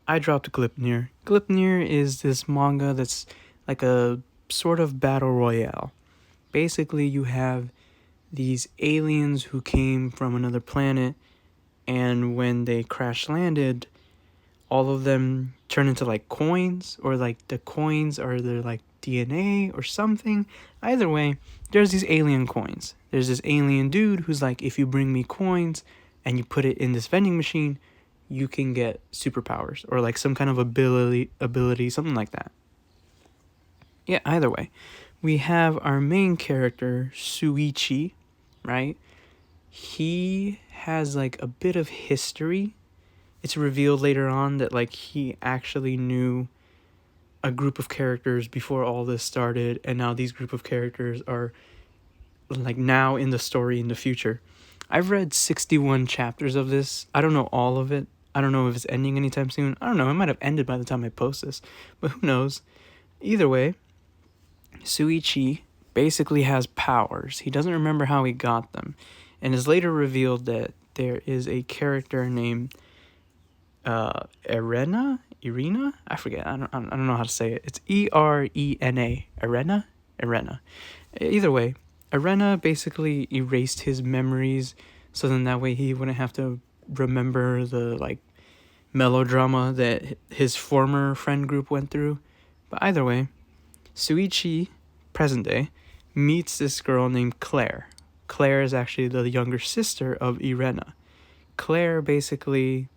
I dropped Gleipnir. Gleipnir is this manga that's like a sort of battle royale. Basically, you have these aliens who came from another planet, and when they crash landed, all of them turn into like coins, or like the coins are their like DNA or something. Either way, there's these alien coins. There's this alien dude who's like, if you bring me coins and you put it in this vending machine, you can get superpowers or like some kind of ability, something like that. Yeah, either way, we have our main character, Suichi, right? He has like a bit of history. It's revealed later on that like he actually knew a group of characters before all this started, and now these group of characters are like now in the story in the future. I've read 61 chapters of this. I don't know all of it. I don't know if it's ending anytime soon. I don't know. It might have ended by the time I post this, but who knows? Either way, Suichi basically has powers. He doesn't remember how he got them, and is later revealed that there is a character named Irena. I forget. I don't know how to say it. It's Erena. Irena. Either way, Irena basically erased his memories, so then that way he wouldn't have to remember the like melodrama that his former friend group went through. But either way, Suichi, present day, meets this girl named Claire. Claire is actually the younger sister of Irena. Claire basically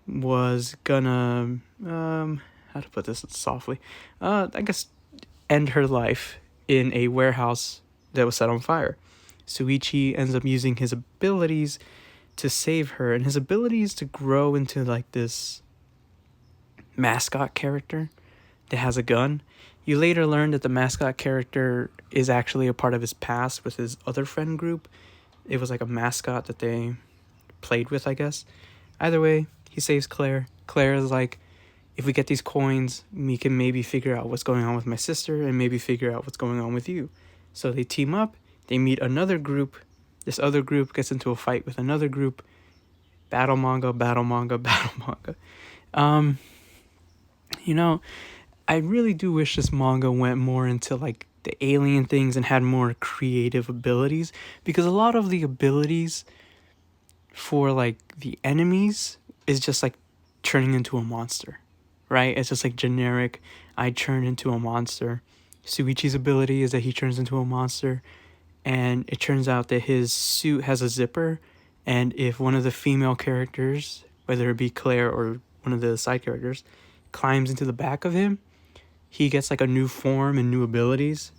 was gonna how to put this softly, I guess end her life in a warehouse that was set on fire. Suichi ends up using his abilities to save her, and his abilities to grow into like this mascot character that has a gun. You later learn that the mascot character is actually a part of his past with his other friend group. It was like a mascot that they played with, I guess. Either way, he saves Claire. Claire is like, if we get these coins, we can maybe figure out what's going on with my sister and maybe figure out what's going on with you. So they team up, they meet another group. This other group gets into a fight with another group. Battle manga. You know, I really do wish this manga went more into like the alien things and had more creative abilities, because a lot of the abilities for like the enemies is just like turning into a monster, right? It's just like generic, I turn into a monster. Suichi's ability is that he turns into a monster, and it turns out that his suit has a zipper, and if one of the female characters, whether it be Claire or one of the side characters, climbs into the back of him, he gets like a new form and new abilities,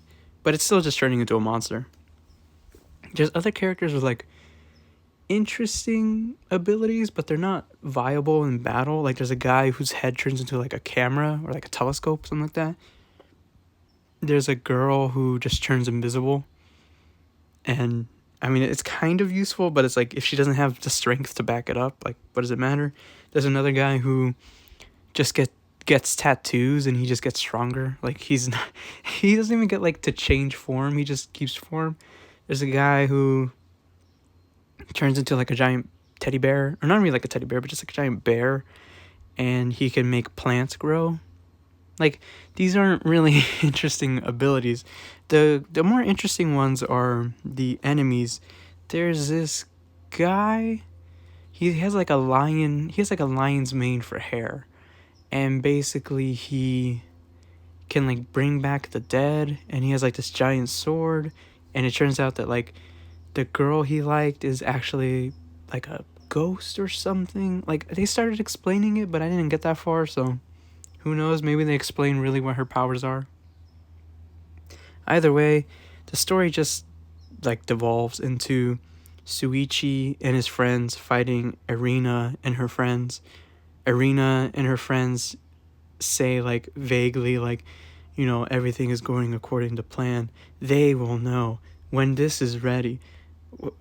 but it's still just turning into a monster. There's other characters with like interesting abilities, but they're not viable in battle. Like there's a guy whose head turns into like a camera or like a telescope, something like that. There's a girl who just turns invisible, and I mean it's kind of useful, but it's like if she doesn't have the strength to back it up, like what does it matter? There's another guy who just gets tattoos and he just gets stronger. Like he doesn't even get like to change form, he just keeps form. There's a guy who turns into like a giant teddy bear, or not really like a teddy bear, but just like a giant bear, and he can make plants grow. Like these aren't really interesting abilities. The more interesting ones are the enemies. There's this guy, he has like a lion's mane for hair, and basically he can like bring back the dead, and he has like this giant sword, and it turns out that like the girl he liked is actually like a ghost or something. Like they started explaining it, but I didn't get that far, so who knows, maybe they explain really what her powers are. Either way, the story just like devolves into Suichi and his friends fighting Irena and her friends. Irena and her friends say like vaguely like, you know, everything is going according to plan. They will know when this is ready.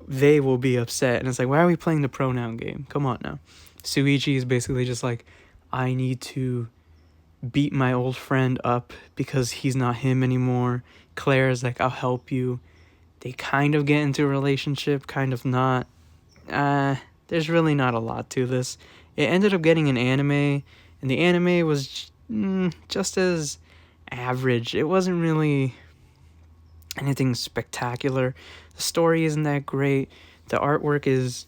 They will be upset. And it's like, why are we playing the pronoun game? Come on now. Suichi is basically just like, I need to beat my old friend up because he's not him anymore. Claire's like, I'll help you. They kind of get into a relationship, kind of not. There's really not a lot to this. It ended up getting an anime, And the anime was just as average. It wasn't really anything spectacular. The story isn't that great. The artwork is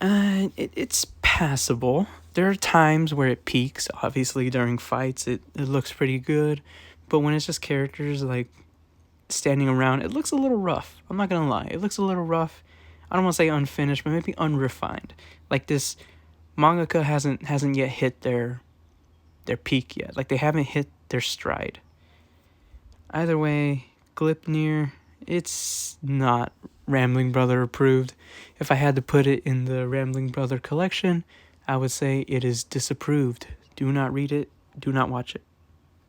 it's passable. There are times where it peaks. Obviously, during fights, it looks pretty good. But when it's just characters like standing around, it looks a little rough. I'm not gonna lie. It looks a little rough. I don't want to say unfinished, but maybe unrefined. Like this mangaka hasn't yet hit their peak yet. Like they haven't hit their stride. Either way, Gleipnir, it's not Rambling Brother approved. If I had to put it in the Rambling Brother collection, I would say it is disapproved. Do not read it. Do not watch it.